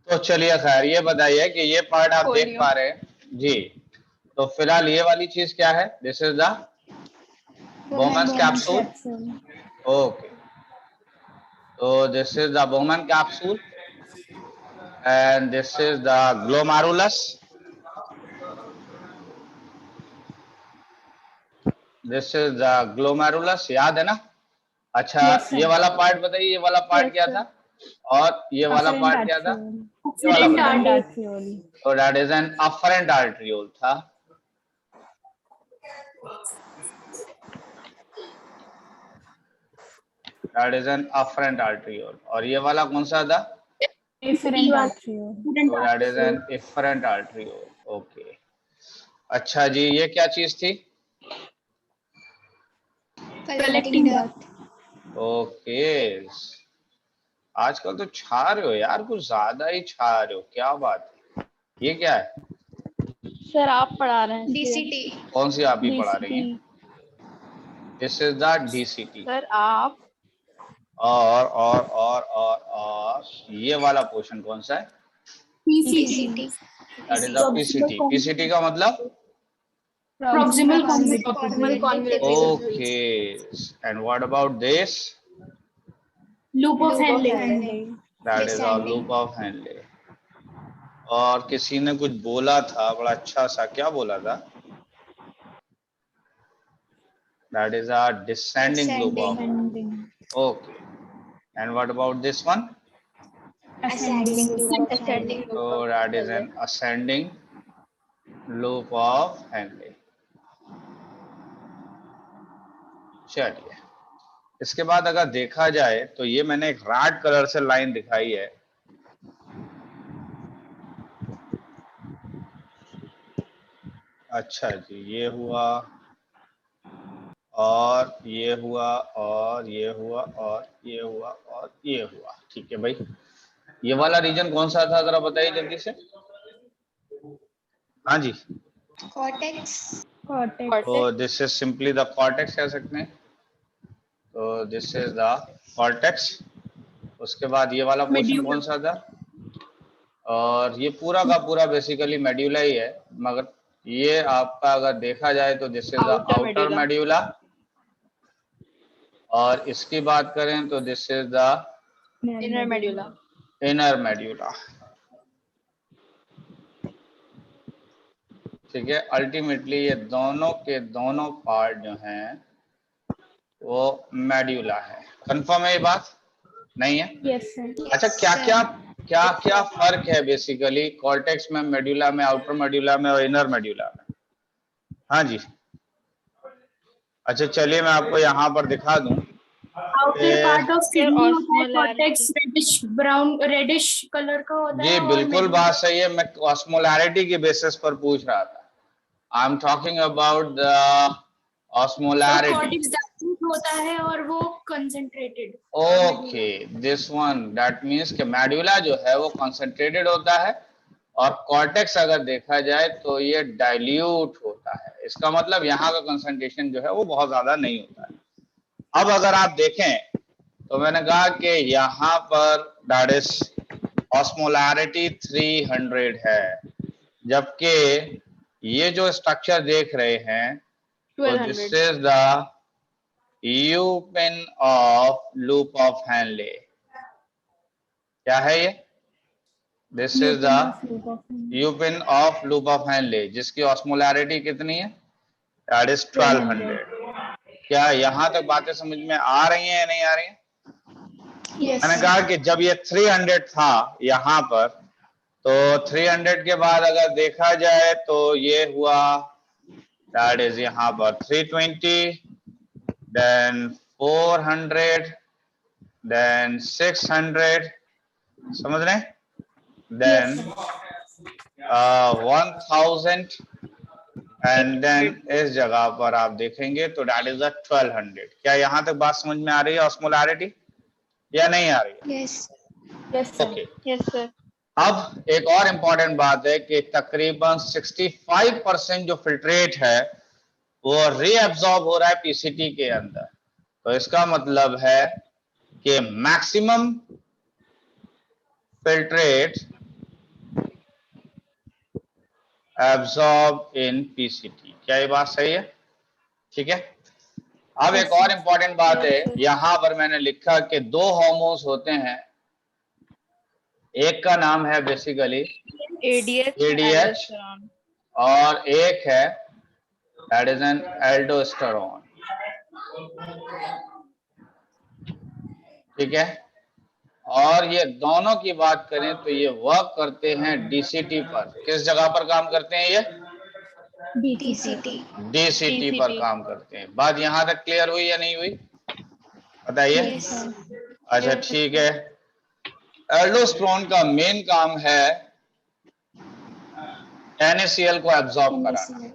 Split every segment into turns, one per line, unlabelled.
तो चलिए खैर, ये बताइए कि ये पार्ट आप देख पा रहे हैं जी। तो फिलहाल ये वाली चीज क्या है? This is the Bowman's capsule. Okay. So this is the Bowman capsule, and this is the glomerulus. This is the glomerulus. याद है ना? अच्छा, ये वाला पार्ट बताइए, ये वाला पार्ट क्या था? और ये वाला पार्ट क्या था? ये वाला बताइए। तो that is an afferent arteriole था। That is an afferent arteriole। और ये वाला कौन सा था?
Efferent arteriole।
So that is an efferent arteriole। Okay। अच्छा जी, ये क्या चीज थी?
Collecting duct।
ओके। आजकल तो छा रहे हो यार, कुछ ज्यादा ही छा रहे हो, क्या बात है? ये क्या है?
सर आप पढ़ा रहे हैं।
DCT।
कौन सी आप ही पढ़ा रही हैं? This is the DCT।
Sir आप।
और ये वाला पोर्शन कौन सा है?
PCT।
That is the PCT। PCT का मतलब
Proximal convoluted।
Okay. And what about this?
Loop of Henle।
That is a loop of Henle. और किसी ने कुछ बोला था बड़ा अच्छा सा, क्या बोला था? That is a descending loop of. Okay. And what about this one?
Ascending loop of Henle।
So that is an ascending loop of Henle। चलिए, इसके बाद अगर देखा जाए तो ये मैंने एक रेड कलर से लाइन दिखाई है। अच्छा जी, ये हुआ और ये हुआ और ये हुआ और ये हुआ और ये हुआ। ठीक है भाई, ये वाला रीजन कौन सा था जरा बताइए जल्दी से। हाँ जी,
Cortex।
तो this is simply the cortex कह सकते हैं। तो दिस इज द कॉर्टेक्स। उसके बाद ये वाला पोर्शन कौन सा था? और ये पूरा का पूरा बेसिकली मेड्यूला ही है, मगर ये आपका अगर देखा जाए तो this is the outer medulla. और इसकी बात करें तो this is the
inner medulla.
Inner medulla. ठीक है, अल्टीमेटली ये दोनों के दोनों पार्ट जो हैं वो मेड्यूला है। कंफर्म है ये बात? नहीं है?
Yes sir.
अच्छा, क्या क्या फर्क है बेसिकली कॉर्टेक्स में, मेड्यूला में, आउटर मेड्यूला में और इनर मेड्यूला में? हाँ जी। अच्छा चलिए मैं आपको यहाँ पर दिखा दूं।
Outer part of kidney होता है, cortex reddish brown reddish color का होता है।
जी बिल्कुल बात सही है, मैं ऑस्मोलैरिटी के बेसिस पर पूछ रहा था। I am talking about the osmolarity.
cortex dilute होता है और वो concentrated।
Okay, this one, that means कि मेडुला जो है वो कंसंट्रेटेड होता है और कॉर्टेक्स अगर देखा जाए तो ये डाइल्यूट होता है। इसका मतलब यहाँ का कंसंट्रेशन जो है वो बहुत ज्यादा नहीं होता है। अब अगर आप देखें तो मैंने कहा कि यहाँ पर दैट इज ऑस्मोलैरिटी 300 है, जबकि ये जो स्ट्रक्चर देख रहे हैं तो this is the U-pin of loop of Henle। क्या है ये? This is the U-pin of loop of Henle, जिसकी ऑस्मोलैरिटी कितनी है? That is 1200। क्या यहाँ तक बातें समझ में आ रही हैं या नहीं आ रही हैं?
Yes।
मैंने कहा कि जब ये 300 था यहाँ पर, तो 300 के बाद अगर देखा जाए तो ये हुआ दैट इज यहाँ पर 320, देन 400, देन 600, समझ रहे? देन 1000 एंड देन इस जगह पर आप देखेंगे तो दैट इज 1200। क्या यहाँ तक बात समझ में आ रही है ऑस्मोलैरिटी या नहीं आ रही है?
Yes।
ओके।
Yes sir.
अब एक और इम्पॉर्टेंट बात है कि तकरीबन 65% जो फिल्ट्रेट है वो रीअब्सॉर्ब हो रहा है पीसीटी के अंदर। तो इसका मतलब है कि मैक्सिमम फिल्ट्रेट एब्सॉर्ब इन पीसीटी। क्या ये बात सही है? ठीक है। अब एक और इंपॉर्टेंट बात है, यहां पर मैंने लिखा कि दो हार्मोन्स होते हैं, एक का नाम है बेसिकली एडीएच और एक है दैट इज एन एल्डोस्टेरोन। ठीक है। और ये दोनों की बात करें तो ये वर्क करते हैं डीसीटी पर। किस जगह पर काम करते हैं ये? डीसीटी पर काम करते हैं। बात यहां तक क्लियर हुई या नहीं हुई? बताइए। अच्छा ठीक है। एल्डोस्टेरोन का मेन काम है NaCl को एब्जॉर्ब कराना।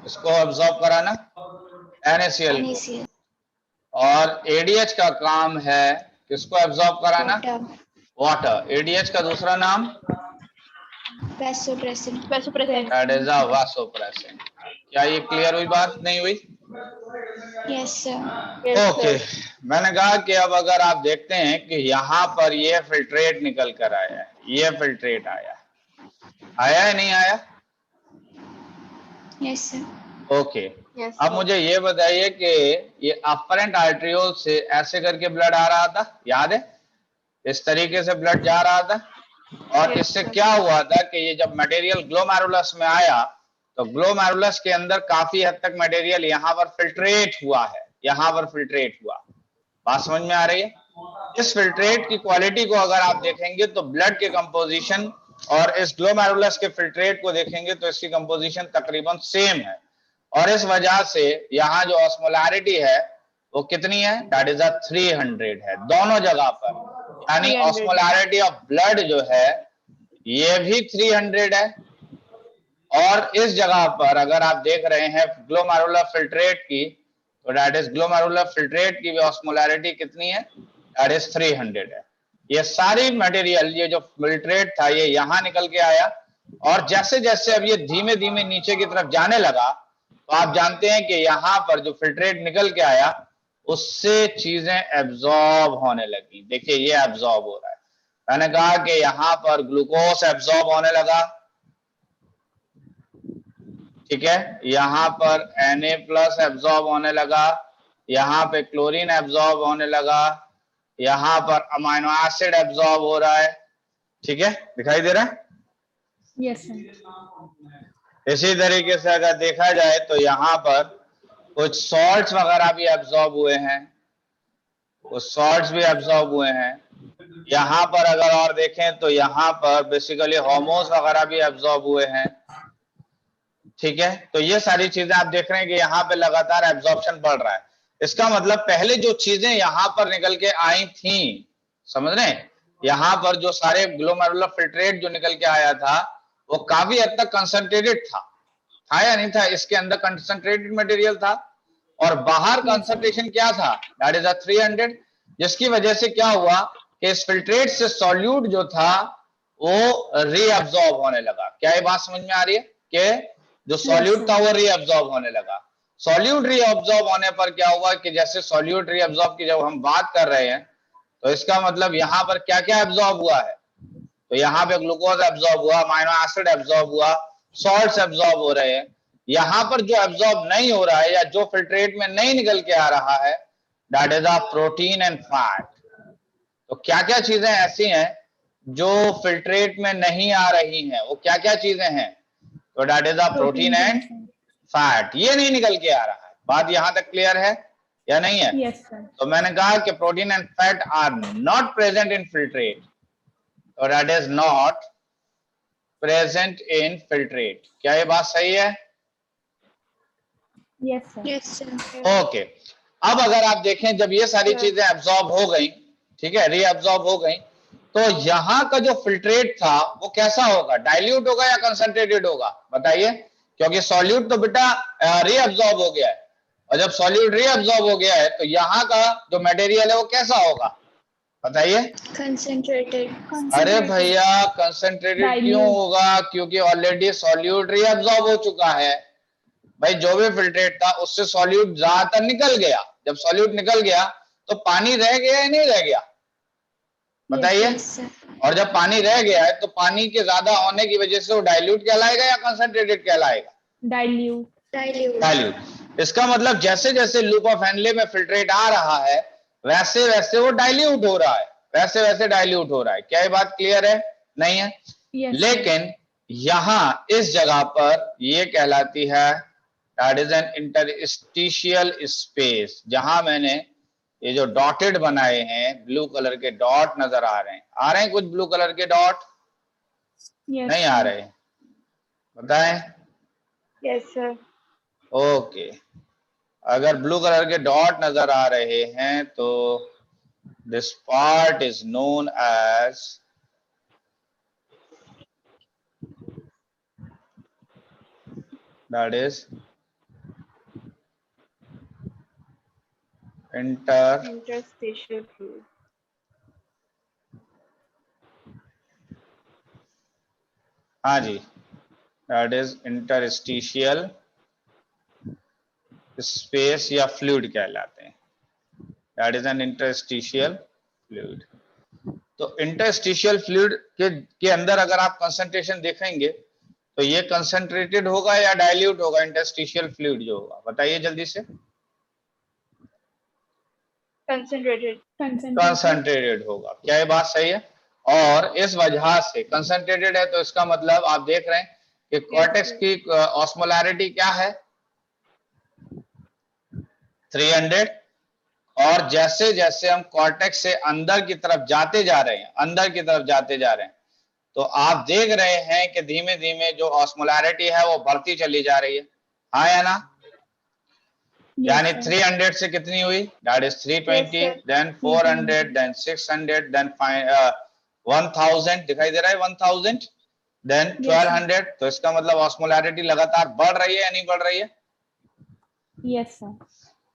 इसको एब्जॉर्ब कराना NaCl को। और एडीएच का काम है किसको एब्जॉर्ब कराना? वाटर। एडीएच का दूसरा नाम दैट इज अ वासोप्रेसिन। क्या ये क्लियर हुई बात? नहीं हुई?
Yes sir.
ओके। मैंने कहा कि अब अगर आप देखते हैं कि यहाँ पर ये फिल्ट्रेट निकल कर आया है, ये फिल्ट्रेट आया है नहीं आया?
Yes sir.
ओके। अब मुझे ये बताइए कि ये अफरेंट आर्टरियोल से ऐसे करके ब्लड आ रहा था, याद है? इस तरीके से ब्लड जा रहा था। और इससे क्या हुआ था कि ये जब मटेरियल ग्लोमेरुलस में आया तो ग्लोमेरुलस के अंदर काफी हद तक मटेरियल यहाँ पर फिल्ट्रेट हुआ है, यहाँ पर फिल्ट्रेट हुआ। बात समझ में आ रही है? इस फिल्ट्रेट की क्वालिटी को अगर आप देखेंगे तो ब्लड के कंपोजिशन और इस ग्लोमेरुलस के फिल्ट्रेट को देखेंगे तो इसकी कंपोजिशन तकरीबन सेम है। और इस वजह से यहाँ जो ऑस्मोलैरिटी है वो कितनी है? दैट इज 300 है दोनों जगह पर। यानी ऑस्मोलैरिटी ऑफ ब्लड जो है ये भी 300 है। और इस जगह पर अगर आप देख रहे हैं ग्लोमेरुलर फिल्ट्रेट की तो दैट इज ग्लोमेरुलर फिल्ट्रेट की भी ऑस्मोलैरिटी कितनी है? दैट इज 300 है। ये सारी मटेरियल, ये जो फिल्ट्रेट था ये यहां निकल के आया। और जैसे जैसे अब ये धीमे धीमे नीचे की तरफ जाने लगा तो आप जानते हैं कि यहाँ पर जो फिल्ट्रेट निकल के आया उससे चीजें एब्जॉर्ब होने लगी। देखिए ये एब्जॉर्ब हो रहा है। मैंने कहा कि यहाँ पर ग्लूकोज एब्जॉर्ब होने लगा। ठीक है। यहाँ पर Na+ एब्जॉर्ब होने लगा, यहाँ पे क्लोरीन एब्जॉर्ब होने लगा, यहाँ पर अमाइनो एसिड एब्जॉर्ब हो रहा है। ठीक है, दिखाई दे रहा है?
Yes sir.
इसी तरीके से अगर देखा जाए तो यहाँ पर कुछ सॉल्ट्स वगैरह भी एब्जॉर्ब हुए हैं, कुछ सॉल्ट्स भी एब्जॉर्ब हुए हैं। यहाँ पर अगर और देखें तो यहाँ पर बेसिकली हार्मोन्स वगैरह भी एब्जॉर्ब हुए हैं। ठीक है। तो ये सारी चीजें आप देख रहे हैं कि यहाँ पे लगातार एब्जॉर्प्शन बढ़ रहा है। इसका मतलब पहले जो चीजें यहाँ पर निकल के आई थी, समझ रहे हैं, यहाँ पर जो सारे ग्लोमेरुलर फिल्ट्रेट जो निकल के आया था वो काफी हद तक कंसंट्रेटेड था या नहीं था? इसके अंदर कंसंट्रेटेड मटेरियल था और बाहर कंसंट्रेशन क्या था? That is 300। जिसकी वजह से क्या हुआ कि इस फिल्ट्रेट से सॉल्यूट जो था वो रीअब्सॉर्ब होने लगा। क्या ये बात समझ में आ रही है कि जो सॉल्यूट था वो रीअब्सॉर्ब होने लगा? सॉल्यूट रीअब्सॉर्ब होने पर क्या हुआ कि जैसे सॉल्यूट रीअब्सॉर्ब की जब हम बात कर रहे हैं तो इसका मतलब यहाँ पर क्या क्या एब्जॉर्ब हुआ है? तो यहाँ पे ग्लूकोज एब्जॉर्ब हुआ, अमाइनो एसिड एब्जॉर्ब हुआ, सॉल्ट्स एब्जॉर्ब हो रहे हैं। यहाँ पर जो एब्जॉर्ब नहीं हो रहा है या जो फिल्ट्रेट में नहीं निकल के आ रहा है that is a protein and fat. तो क्या क्या चीजें ऐसी हैं जो फिल्ट्रेट में नहीं आ रही हैं? वो क्या क्या चीजें हैं? तो that is a protein and fat. ये नहीं निकल के आ रहा है। बात यहां तक क्लियर है या नहीं है?
Yes sir.
तो मैंने कहा कि protein and fat are not present in filtrate, तो that is not present in filtrate. क्या ये बात सही है?
Yes sir.
ओके। अब अगर आप देखें जब ये सारी चीजें एब्जॉर्ब हो गई, ठीक है, रीअब्जॉर्ब हो गई, तो यहाँ का जो फिल्ट्रेट था वो कैसा होगा? डाइल्यूट होगा या कंसंट्रेटेड होगा? बताइए। क्योंकि सॉल्यूट तो बेटा रीअब्जॉर्ब हो गया है, और जब सॉल्यूट रीअब्जॉर्ब हो गया है तो यहाँ का जो मटेरियल है वो कैसा होगा? बताइए।
कंसंट्रेटेड।
अरे भैया कंसंट्रेटेड क्यों होगा? क्योंकि ऑलरेडी सॉल्यूट रीअब्जॉर्ब हो चुका है। भाई जो भी फिल्ट्रेट था उससे सॉल्यूट ज्यादातर निकल गया। जब सॉल्यूट निकल गया तो पानी रह गया या नहीं रह गया, बताइए।
Yes, sir.
और जब पानी रह गया है तो पानी के ज्यादा होने की वजह से वो डाइल्यूट कहलाएगा या कंसंट्रेटेड कहलाएगा,
Dilute.
Dilute.
डाइल्यूट। इसका मतलब जैसे जैसे लूप ऑफ हेनले में फिल्ट्रेट आ रहा है वैसे वैसे वो डाइल्यूट हो रहा है, वैसे वैसे डाइल्यूट हो रहा है। क्या ये बात क्लियर है, नहीं है?
Yes, sir.
लेकिन यहां इस जगह पर ये कहलाती है that is an interstitial space. जहां मैंने ये जो डॉटेड बनाए हैं, ब्लू कलर के डॉट नजर आ रहे हैं कुछ ब्लू कलर के डॉट,
Yes,
नहीं आ
sir.
रहे, बताएं।
Yes, sir.
ओके, अगर ब्लू कलर के डॉट नजर आ रहे हैं तो this part is known as that is
Interstitial fluid.
हाँ जी, दैट इज इंटरस्टिशियल स्पेस या फ्लूइड कहलाते हैं, that is an interstitial fluid. तो इंटरस्टिशियल फ्लूइड के अंदर अगर आप कंसंट्रेशन देखेंगे तो ये कंसंट्रेटेड होगा या डाइल्यूट होगा, इंटरस्टिशियल फ्लूइड जो होगा, बताइए जल्दी से।
Concentrated.
कंसंट्रेटेड होगा, क्या ये बात सही है? और इस वजह से कंसंट्रेटेड है तो इसका मतलब आप देख रहे हैं कि कॉर्टेक्स की ऑस्मोलैरिटी क्या है, 300। और जैसे जैसे हम कॉर्टेक्स से अंदर की तरफ जाते जा रहे हैं, अंदर की तरफ जाते जा रहे हैं, तो आप देख रहे हैं कि धीमे धीमे जो ऑस्मोलैरिटी है वो बढ़ती चली जा रही है, हाँ या ना? यानी 300 से कितनी हुई, that is 320,
Yes, sir.
Then 400, then 600, then 1000, दिखाई दे रहा है 1000, देन 1200। तो इसका मतलब ऑस्मोलैरिटी लगातार बढ़ रही है या नहीं बढ़ रही है?
Yes, sir.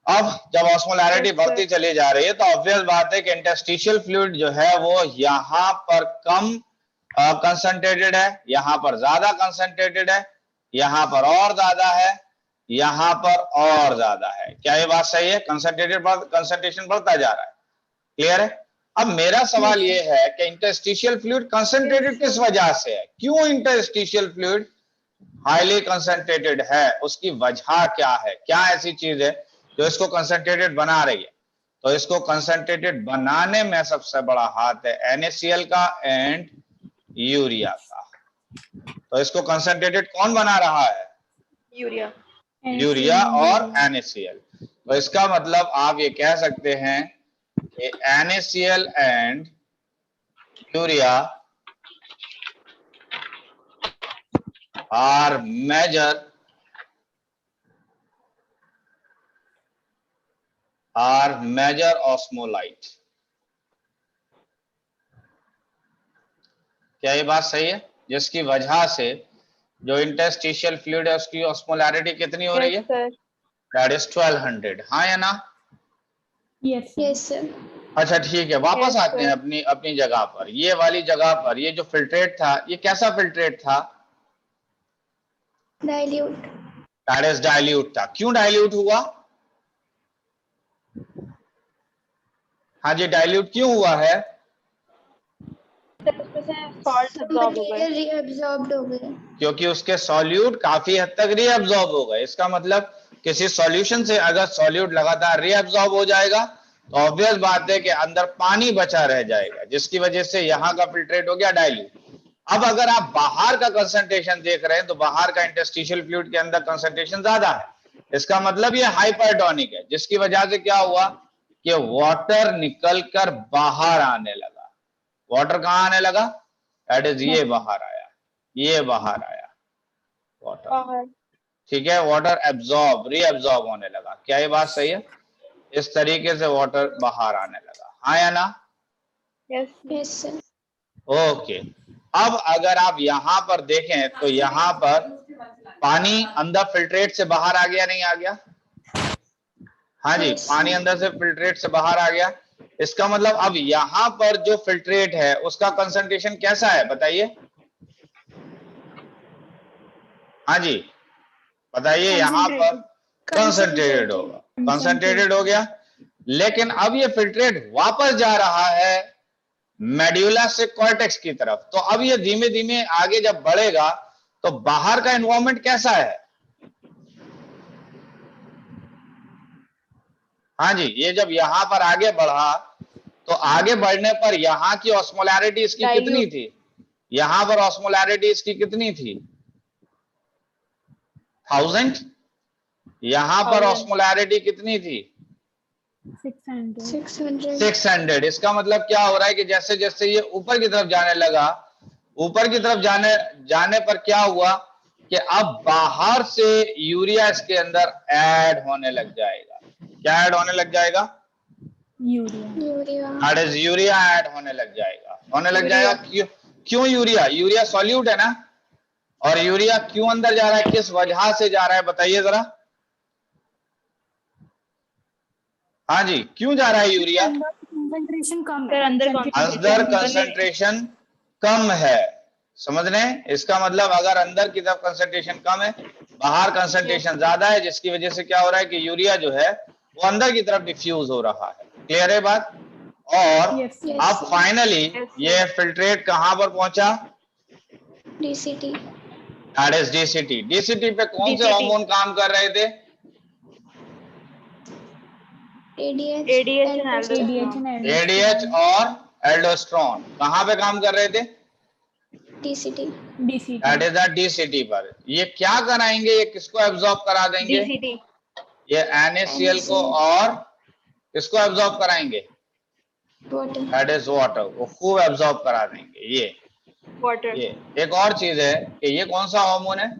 अब जब ऑस्मोलैरिटी
Yes,
बढ़ती
sir.
चली जा रही है तो ऑब्वियस बात है कि इंटरस्टिशियल फ्लूइड जो है वो यहाँ पर कम कंसंट्रेटेड है, यहाँ पर ज्यादा कंसंट्रेटेड है, यहाँ पर और ज्यादा है, यहाँ पर और ज्यादा है। क्या ये बात सही है? कंसंट्रेशन बढ़ता जा रहा है, क्लियर है? अब मेरा सवाल ये है कि इंटरस्टिशियल फ्लूइड कंसंट्रेटेड किस वजह से है, क्यों इंटरस्टिशियल फ्लूइड हाईली कंसंट्रेटेड है, उसकी वजह क्या है, क्या ऐसी चीज है जो इसको कंसंट्रेटेड बना रही है? तो इसको कंसंट्रेटेड बनाने में सबसे बड़ा हाथ है NaCl का एंड यूरिया का। तो इसको कंसंट्रेटेड कौन बना रहा है?
Urea.
यूरिया और NaCl। तो इसका मतलब आप ये कह सकते हैं कि NaCl and urea are major osmolyte. क्या ये बात सही है? जिसकी वजह से जो इंटरस्टिशियल फ्लूइड है उसकी ऑस्मोलैरिटी कितनी हो रही है?
Yes, sir.
दैट इज 1200, हाँ या ना?
Yes, sir.
Yes, sir.
अच्छा ठीक है, वापस
Yes,
आते हैं
sir.
अपनी अपनी जगह पर। ये वाली जगह पर ये जो फिल्ट्रेट था ये कैसा फिल्ट्रेट था?
Dilute.
दैट इज डाइल्यूट था। क्यों डाइल्यूट हुआ? हाँ जी, डाइल्यूट क्यों हुआ है?
उसमें से salt absorb हो गए.
Material reabsorbed हो गए.
क्योंकि उसके सॉल्यूट काफी हद तक रीअब्सॉर्ब हो गए। इसका मतलब किसी सॉल्यूशन से अगर सॉल्यूट लगातार रीअब्सॉर्ब हो जाएगा तो ऑब्वियस बात है कि अंदर पानी बचा रह जाएगा, जिसकी वजह से यहाँ का फिल्ट्रेट हो गया डाइल्यूट। अब अगर आप बाहर का कंसंट्रेशन देख रहे हैं तो बाहर का इंटरस्टिशियल फ्लूइड के अंदर कंसंट्रेशन ज्यादा है, इसका मतलब ये हाइपरटोनिक है, जिसकी वजह से क्या हुआ कि वाटर निकल कर बाहर आने लगा। वाटर कहाँ आने लगा? दैट इज ये बाहर आया, ये बाहर आया वाटर,
बाहर.
ठीक है? वाटर एब्जॉर्ब रीअब्जॉर्ब होने लगा। क्या ये बात सही है? इस तरीके से वाटर बाहर आने लगा, हाँ या ना?
Yes.
Yes, sir.
ओके। अब अगर आप यहाँ पर देखें तो यहाँ पर पानी अंदर फिल्ट्रेट से बाहर आ गया, नहीं आ गया? हाँ जी,
Yes,
पानी
sir.
अंदर से फिल्ट्रेट से बाहर आ गया। इसका मतलब अब यहाँ पर जो फिल्ट्रेट है उसका कंसंट्रेशन कैसा है, बताइए। हाँ जी बताइए। यहाँ पर कंसंट्रेटेड होगा, कंसंट्रेटेड हो गया। लेकिन अब ये फिल्ट्रेट वापस जा रहा है मेड्यूला से कॉर्टेक्स की तरफ। तो अब ये धीमे धीमे आगे जब बढ़ेगा तो बाहर का एनवायरनमेंट कैसा है? हाँ जी, ये जब यहां पर आगे बढ़ा तो आगे बढ़ने पर यहां की ऑस्मोलैरिटी इसकी कितनी थी? यहां पर ऑस्मोलैरिटी इसकी कितनी थी? 1000। यहां पर ऑस्मोलैरिटी कितनी थी? 600। इसका मतलब क्या हो रहा है कि जैसे जैसे ये ऊपर की तरफ जाने लगा, ऊपर की तरफ जाने पर क्या हुआ कि अब बाहर से यूरिया इसके अंदर ऐड होने लग जाएगा। क्या ऐड होने लग जाएगा?
Urea.
That is urea add होने लग जाएगा। क्यों यूरिया? यूरिया सॉल्यूट है ना, और यूरिया क्यों अंदर जा रहा है, किस वजह से जा रहा है बताइए जरा। हाँ जी, क्यों जा रहा है यूरिया?
कंसंट्रेशन कम
सर,
है,
अंदर कंसंट्रेशन कम है। समझ रहे हैं? इसका मतलब अगर अंदर की तरफ कंसंट्रेशन कम है, बाहर कंसंट्रेशन ज्यादा है, जिसकी वजह से क्या हो रहा है कि यूरिया जो है वो अंदर की तरफ डिफ्यूज हो रहा है। क्लियर है बात? और अब फाइनली ये फिल्ट्रेट कहां पर पहुंचा?
DCT।
That is DCT. DCT पे कौन से हार्मोन काम कर रहे थे? एडीएच और एल्डोस्टेरोन। कहां पे काम कर रहे थे?
DCT।
That is the DCT पर। ये क्या कराएंगे? ये किसको एब्जॉर्ब करा देंगे?
DCT।
ये NaCl को, और किसको एब्जॉर्ब कराएंगे? दैट इज वाटर को खूब एब्जॉर्ब करा देंगे। ये
वाटर।
ये एक और चीज है कि ये कौन सा हार्मोन है?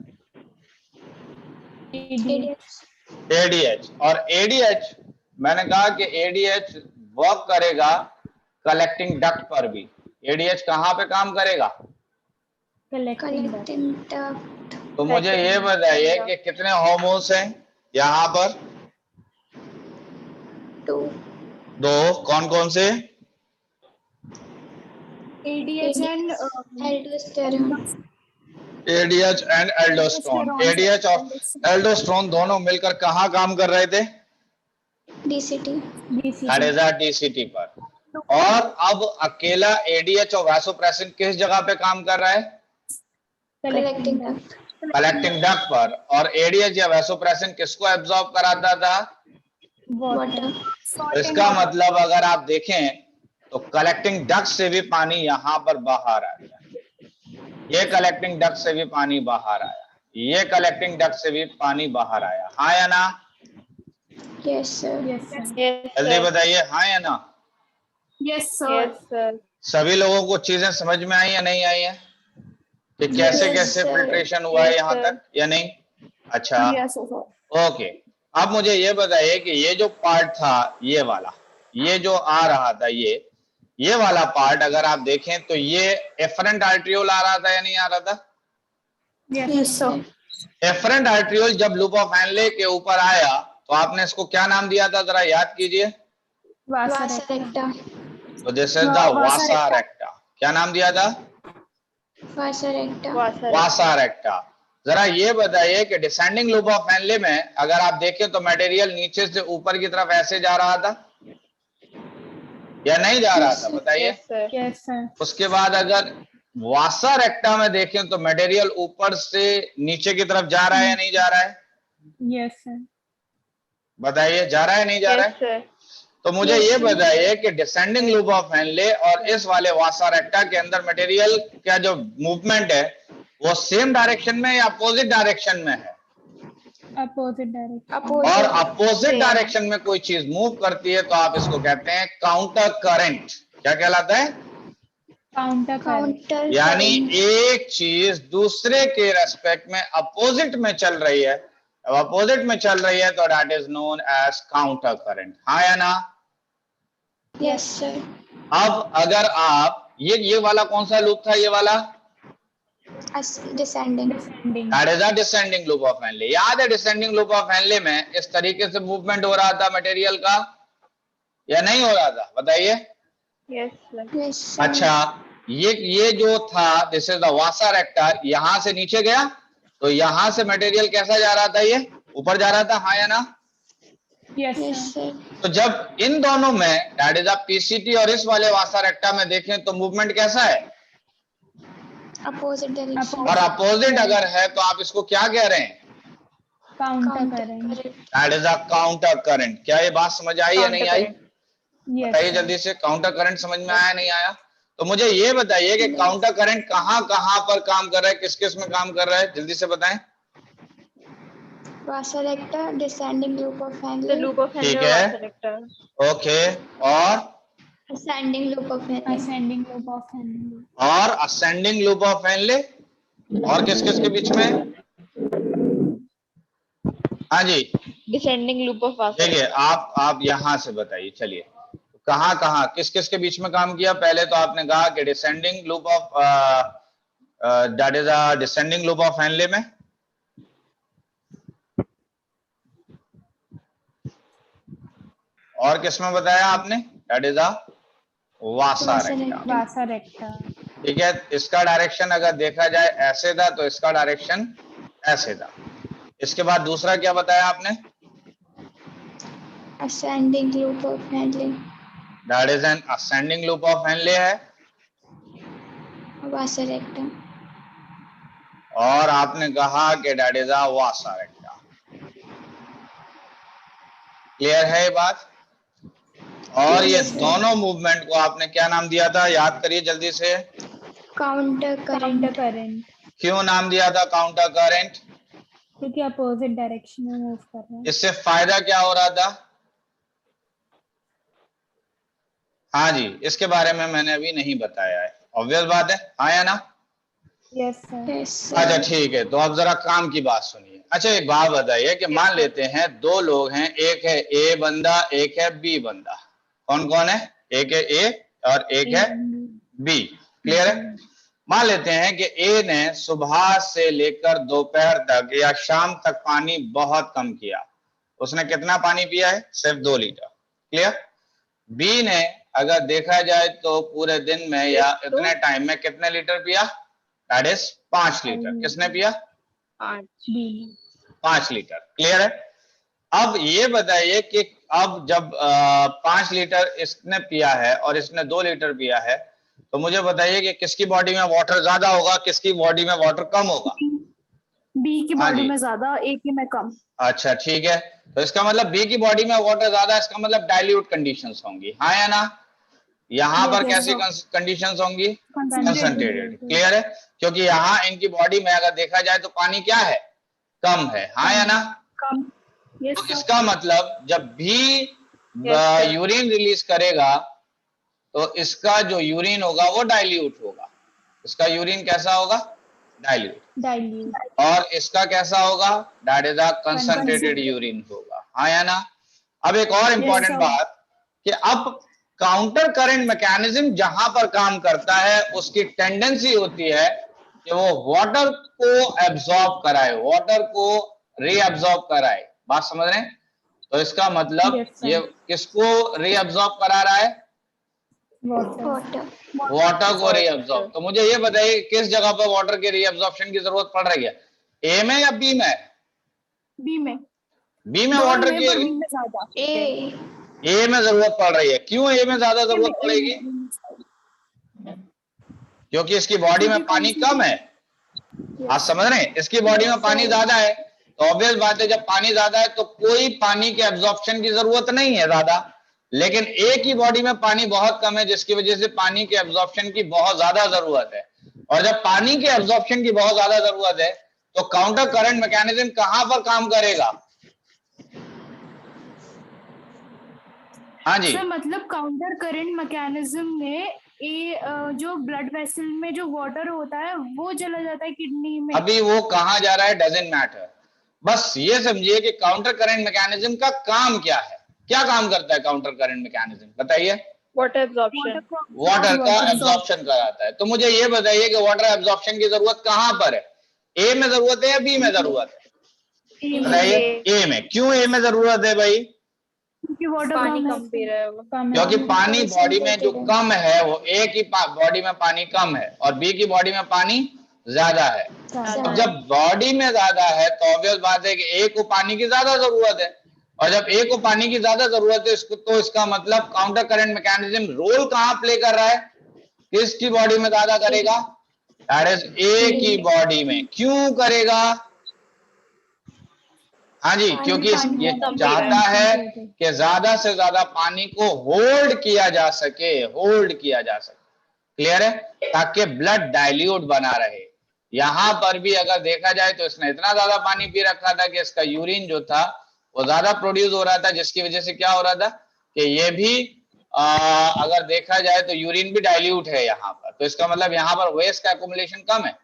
एडीएच। और एडीएच, मैंने कहा कि एडीएच वर्क करेगा कलेक्टिंग डक्ट पर भी। एडीएच कहां पे काम करेगा?
Collecting duct.
तो मुझे ये बताइए कि कितने हार्मोन्स हैं यहाँ पर? 2। कौन कौन से?
ADH and
aldosterone.
ADH and aldosterone. ADH और एल्डोस्टेरोन दोनों मिलकर कहाँ काम कर रहे थे?
DCT।
दैट इज डीसीटी पर। और अब अकेला एडीएच और वैसोप्रेसिन किस जगह पे काम कर रहा है?
Collecting duct.
कलेक्टिंग डक्ट पर। और एडीएच या वैसोप्रेसिन किसको एब्जॉर्ब कराता था?
वाटर।
इसका मतलब अगर आप देखें तो कलेक्टिंग डक्ट से भी पानी यहां पर बाहर आया, ये कलेक्टिंग डक्ट से भी पानी बाहर आया, ये कलेक्टिंग डक्ट से भी पानी बाहर आया। हाँ या ना?
Yes sir.
जल्दी बताइए, हाँ या ना?
Yes sir.
सभी लोगों को चीजें समझ में आई या नहीं आई है कि कैसे कैसे फिल्ट्रेशन हुआ है यहाँ तक या नहीं? अच्छा, ओके। अब मुझे ये बताइए कि ये जो पार्ट था, ये वाला, ये जो आ रहा था, ये वाला पार्ट अगर आप देखें तो ये एफरेंट आर्ट्रियोल आ रहा था या नहीं आ रहा था?
Yes sir.
एफरेंट आर्ट्रियोल जब लूप ऑफ हैनले के ऊपर आया तो आपने इसको क्या नाम दिया था, जरा याद कीजिए।
वासा रेक्टा।
तो दिस इज द वासा रेक्टा। क्या नाम दिया था?
वासा रेक्टा।
वासा रेक्टा। जरा ये बताइए कि डिसेंडिंग लूप ऑफ हैनले में अगर आप देखें तो मटेरियल नीचे से ऊपर की तरफ ऐसे जा रहा था या नहीं जा रहा था? बताइए। उसके बाद अगर वासा रेक्टा में देखें तो मटेरियल ऊपर से नीचे की तरफ जा रहा है या नहीं जा रहा है?
Yes sir.
बताइए, जा रहा है नहीं जा रहा है? तो मुझे ये बताइए कि डिसेंडिंग लूप ऑफ हैनले और इस वाले वासा रेक्टा के अंदर मटेरियल का जो मूवमेंट है वो सेम डायरेक्शन में या अपोजिट डायरेक्शन में है?
Opposite direction.
और अपोजिट डायरेक्शन में कोई चीज मूव करती है तो आप इसको कहते हैं काउंटर करंट। क्या कहलाता है?
Counter current.
यानी एक चीज दूसरे के रेस्पेक्ट में अपोजिट में चल रही है, अब अपोजिट में चल रही है तो that is known as counter current. हाँ या ना?
Yes sir.
अब अगर आप ये वाला कौन सा लूप था? ये वाला
descending.
That is a descending loop of Henle. याद है डिसेंडिंग लूप ऑफ हैनले में इस तरीके से मूवमेंट हो रहा था मटेरियल का या नहीं हो रहा था? बताइए।
यस।
अच्छा, ये जो था दिस इज द वासा रेक्टा, यहां से नीचे गया तो यहां से मटेरियल कैसा जा रहा था? ये ऊपर जा रहा था। हाँ या ना?
Yes,
Yes,
sir.
sir.
तो जब इन दोनों में दैट इज पीसीटी और इस वाले वासा रेक्टा में देखें तो मूवमेंट कैसा है,
Opposite direction.
और अपोजिट अगर है तो आप इसको क्या कह रहे हैं,
Counter current.
That is a counter current. क्या ये बात समझ आई या नहीं आई?
Yes,
बताइए
sir.
जल्दी से, काउंटर करंट समझ में आया नहीं आया? तो मुझे ये बताइए कि काउंटर करंट कहां कहां पर काम कर रहा है, किस किस में काम कर रहा है, जल्दी से बताएं।
Vasa recta, descending loop of
The
Henle.
loop of Henle
ठीक
or
है।
vasa recta.
ओके, और
Ascending loop of Henle.
Ascending loop of Henle.
और असेंडिंग लूप ऑफ हेनले, और किस किस के बीच में? हाँ जी,
Descending loop of vasa
देखिए
recta.
आप यहां से बताइए, चलिए कहां कहां किस किस के बीच में काम किया। पहले तो आपने कहा कि descending loop of that is a descending loop of Henle में, और किस में बताया आपने, that is a Vasa रेक्टा।
Vasa recta.
ठीक है, इसका डायरेक्शन अगर देखा जाए ऐसे था तो इसका डायरेक्शन ऐसे था। इसके बाद दूसरा क्या बताया आपने,
Ascending loop of Henle.
That is N ascending loop of Henle है,
Vasa recta.
और आपने कहा कि that is a Vasa रेक्टा। Clear है ये बात? और ये दोनों मूवमेंट को आपने क्या नाम दिया था, याद करिए जल्दी से।
Counter current.
Counter current.
क्यों नाम दिया था काउंटर करंट?
क्योंकि अपोजिट डायरेक्शन में मूव कर रहा है।
इससे फायदा क्या हो रहा था? हाँ जी, इसके बारे में मैंने अभी नहीं बताया है, ऑब्वियस बात है, हाँ या ना?
Yes, sir.
Yes, sir.
अच्छा ठीक है, तो अब जरा काम की बात सुनिए। अच्छा एक बात बताइए कि मान लेते हैं दो लोग हैं, एक है ए बंदा, एक है बी बंदा। कौन कौन है? एक है ए और एक है बी। क्लियर है? मान लेते हैं कि ए ने सुबह से लेकर दोपहर तक या शाम तक पानी बहुत कम किया। उसने कितना पानी पिया है? सिर्फ 2 लीटर। क्लियर? बी ने अगर देखा जाए तो पूरे दिन में या इतने टाइम में कितने लीटर पिया? That is 5 litre. किसने पिया? 5 लीटर। क्लियर है? अब ये बताइए कि अब जब 5 लीटर इसने पिया है और इसने 2 लीटर पिया है, तो मुझे बताइए कि किसकी बॉडी में वाटर ज्यादा होगा, किसकी बॉडी में वाटर कम होगा?
बी की
हाँ
बॉडी
जी।
में ज्यादा, ए की में कम।
अच्छा ठीक है, तो इसका मतलब बी की बॉडी में वाटर ज्यादा है, इसका मतलब डाइल्यूट कंडीशंस होंगी, हाँ या ना? यहाँ पर कैसी कंडीशंस होंगी? कंसंट्रेटेड। क्लियर है? क्योंकि यहाँ इनकी बॉडी में अगर देखा जाए तो पानी क्या है? कम है, हाँ या ना?
कम। Yes,
तो
sir.
इसका मतलब जब भी यूरिन रिलीज करेगा तो इसका जो यूरिन होगा वो डाइल्यूट होगा। इसका यूरिन कैसा होगा? डाइल्यूट।
Dilute.
और इसका कैसा होगा? That is a concentrated urine होगा, हाँ या ना? अब एक और इंपॉर्टेंट
sir.
बात कि अब काउंटर करंट मैकेनिज्म जहां पर काम करता है उसकी टेंडेंसी होती है कि वो वाटर को एब्जॉर्ब कराए, वाटर को रीअब्जॉर्ब कराए। बात समझ रहे हैं? तो इसका मतलब
Yes, sir.
ये किसको रीअब्जॉर्ब करा रहा है?
Water.
Water.
वाटर को रीअब्जॉर्ब। तो मुझे ये बताइए किस जगह पर वाटर के रीअब्जॉर्प्शन की जरूरत पड़ रही है, ए में या बी में?
बी में।
बी में वाटर की,
बी में ज्यादा।
ए में जरूरत पड़ रही है। क्यों ए में ज्यादा जरूरत पड़ेगी? क्योंकि इसकी बॉडी में पानी कम है। आप समझ रहे हैं? इसकी बॉडी में पानी ज्यादा है, तो ऑब्वियस बात है जब पानी ज्यादा है तो कोई पानी के एब्जॉर्प्शन की जरूरत नहीं है ज्यादा। लेकिन ए की बॉडी में पानी बहुत कम है, जिसकी वजह से पानी के एब्जॉर्प्शन की बहुत ज्यादा जरूरत है। और जब पानी के एब्जॉर्प्शन की बहुत ज्यादा जरूरत है तो काउंटर करंट मैकेनिज्म कहां पर काम करेगा? हाँ जी,
सर मतलब काउंटर करंट मैकेनिज्म में जो ब्लड वेसल में जो वाटर होता है वो चला जाता है किडनी में।
अभी वो कहां जा रहा है डजंट मैटर, बस ये समझिए कि काउंटर करंट मैकेनिज्म का काम क्या है। क्या काम करता है काउंटर करंट मैकेनिज्म, बताइए?
Water absorption.
वाटर का एब्जॉर्प्शन कराता है। तो मुझे ये बताइए कि वाटर एब्जॉर्प्शन की जरूरत कहां पर है? ए में जरूरत है या बी में जरूरत है? बताइए ए में। क्यों ए में जरूरत है भाई?
क्योंकि वाटर
पानी कम पी रहा है वो।
क्योंकि पानी बॉडी में जो कम है वो ए की बॉडी में पानी कम है और बी की बॉडी में पानी ज्यादा है। अब जब बॉडी में ज्यादा है तो ऑब्वियस बात है कि ए को पानी की ज्यादा जरूरत है और जब ए को पानी की ज्यादा जरूरत है इसको, तो इसका मतलब काउंटर करंट मैकेनिज्म रोल कहां प्ले कर रहा है, किसकी बॉडी में ज्यादा करेगा, दैट इज ए की बॉडी में। क्यों करेगा, हाँ जी, क्योंकि ये चाहता है कि ज्यादा से ज्यादा पानी को होल्ड किया जा सके, होल्ड किया जा सके, क्लियर है, ताकि ब्लड डाइल्यूट बना रहे। यहां पर भी अगर देखा जाए तो इसने इतना ज्यादा पानी पी रखा था कि इसका यूरिन जो था वो ज्यादा प्रोड्यूस हो रहा था, जिसकी वजह से क्या हो रहा था कि ये भी अगर देखा जाए तो यूरिन भी डाइल्यूट है यहाँ पर, तो इसका मतलब यहाँ पर वेस्ट का एक्युमुलेशन कम है,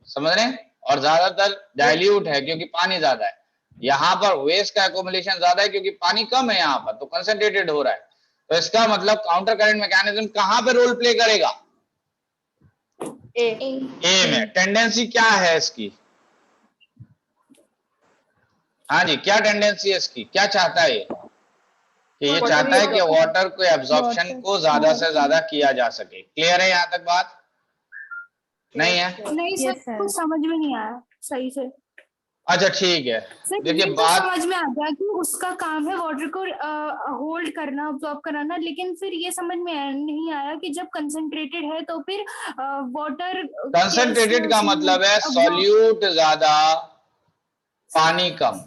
समझ रहे हैं, और ज्यादातर डाइल्यूट है क्योंकि पानी ज्यादा है। यहाँ पर वेस्ट का एक्युमुलेशन ज्यादा है क्योंकि पानी कम है यहाँ पर, तो कंसंट्रेटेड हो रहा है। तो इसका मतलब काउंटर करंट मैकेनिज्म कहां पे रोल प्ले करेगा, ए में। टेंडेंसी क्या है इसकी, हाँ जी, क्या टेंडेंसी है इसकी, क्या चाहता है ये, कि ये चाहता है कि वाटर को एब्जॉर्प्शन को ज्यादा से ज्यादा किया जा सके। क्लियर है यहाँ तक बात, नहीं है?
नहीं सर, कुछ समझ में नहीं आया सही से।
अच्छा ठीक है, देखिए बात
समझ में आ गया कि उसका काम है वाटर को होल्ड करना, अब्सॉर्ब कराना, लेकिन फिर ये समझ में नहीं आया कि जब कंसंट्रेटेड है तो फिर वाटर
कंसंट्रेटेड का मतलब है सॉल्यूट ज्यादा पानी कम।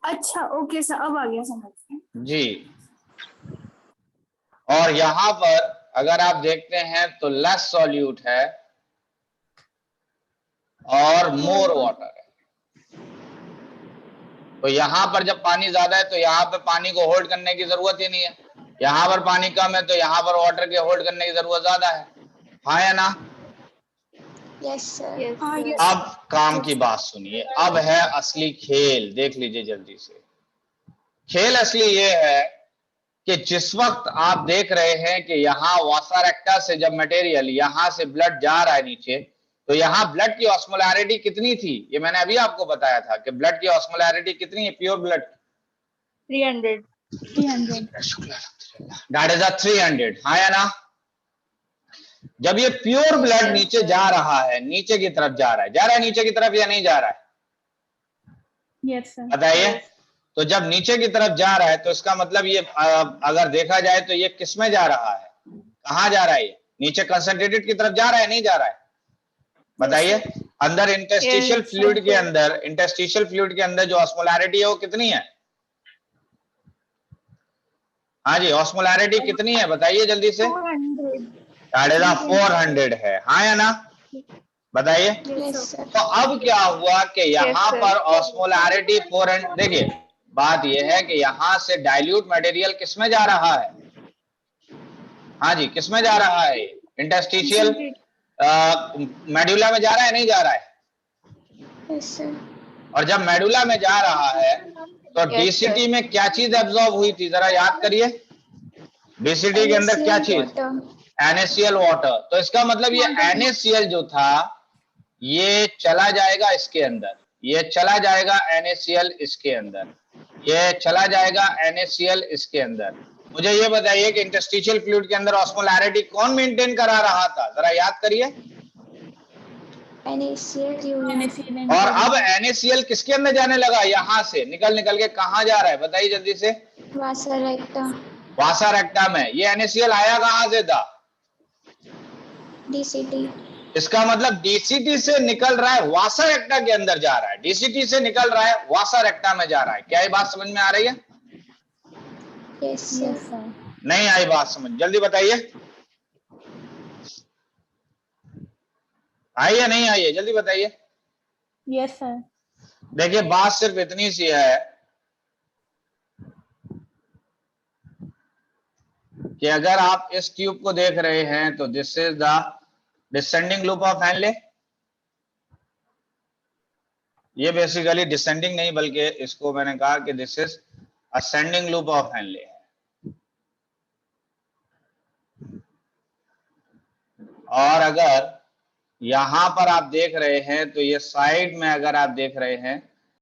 अच्छा ओके सर, अब आ गया समझ में
जी। और यहां पर अगर आप देखते हैं तो लेस सॉल्यूट है और मोर वाटर है। तो यहां पर जब पानी ज्यादा है तो यहां पर पानी को होल्ड करने की जरूरत ही नहीं है, यहां पर पानी कम है तो यहां पर वाटर के होल्ड करने की जरूरत ज्यादा है, हाँ या ना?
Yes sir.
अब काम की बात सुनिए, अब है असली खेल, देख लीजिए जल्दी से। खेल असली ये है कि जिस वक्त आप देख रहे हैं कि यहाँ वासा रेक्टा से जब मटेरियल यहां से ब्लड जा रहा है नीचे, तो यहाँ ब्लड की ऑस्मोलैरिटी कितनी थी, ये मैंने अभी आपको बताया था कि ब्लड की ऑस्मोलैरिटी कितनी है प्योर ब्लड,
300
दैट इज 300, हाँ या ना? जब ये प्योर ब्लड नीचे जा रहा है, नीचे की तरफ जा रहा है नीचे की तरफ या नहीं जा रहा है,
यस सर
बताइए। तो जब नीचे की तरफ जा रहा है तो इसका मतलब ये अगर देखा जाए तो ये किस में जा रहा है, कहां जा रहा है, ये नीचे कंसंट्रेटेड की तरफ जा रहा है, नहीं जा रहा है, बताइए। अंदर इंटरस्टिशियल फ्लूइड के अंदर, इंटरस्टिशियल फ्लूइड के अंदर जो ऑस्मोलैरिटी है वो कितनी है, हाँ जी, ऑस्मोलैरिटी कितनी है बताइए जल्दी से, 400 है, हाँ या ना, बताइए। तो अब क्या हुआ कि यहाँ पर ऑस्मोलैरिटी 400, देखिए बात यह है कि यहां से डाइल्यूट मटेरियल किस में जा रहा है, हाँ जी, किस में जा रहा है, इंटरस्टिशियल मेडुला में जा रहा है, नहीं जा रहा है,
यस सर।
और जब मेडुला में जा रहा है तो डीसीटी में क्या चीज एब्जॉर्ब हुई थी, जरा याद करिए, डीसीटी के अंदर क्या चीज, NaCl वाटर। तो इसका मतलब ये NaCl जो था ये चला जाएगा इसके अंदर, ये चला जाएगा NaCl इसके अंदर, ये चला जाएगा NaCl इसके अंदर। मुझे ये बताइए कि इंटरस्टिशियल फ्लूइड के अंदर ऑस्मोलैरिटी कौन मेंटेन करा रहा था, जरा याद करिए।
NaCl।
और अब NaCl किसके अंदर जाने लगा, यहां से निकल के कहां जा रहा है, बताइए जल्दी से,
वासा रेक्टा।
वासा रेक्टा में। ये NaCl आया कहां से था,
DCT।
इसका मतलब डीसीटी से निकल रहा है, वासा रेक्टा के अंदर जा रहा है, डीसीटी से निकल रहा है, वासा रेक्टा में जा रहा है। क्या ये बात समझ में आ रही है,
यस सर।
नहीं आई बात समझ, जल्दी बताइए, आई या नहीं आई है, जल्दी बताइए।
Yes sir.
देखिए बात सिर्फ इतनी सी है कि अगर आप इस ट्यूब को देख रहे हैं तो this is the descending loop of Henle, ये बेसिकली डिसेंडिंग नहीं बल्कि इसको मैंने कहा कि this is ascending loop of Henle है। और अगर यहां पर आप देख रहे हैं तो ये साइड में अगर आप देख रहे हैं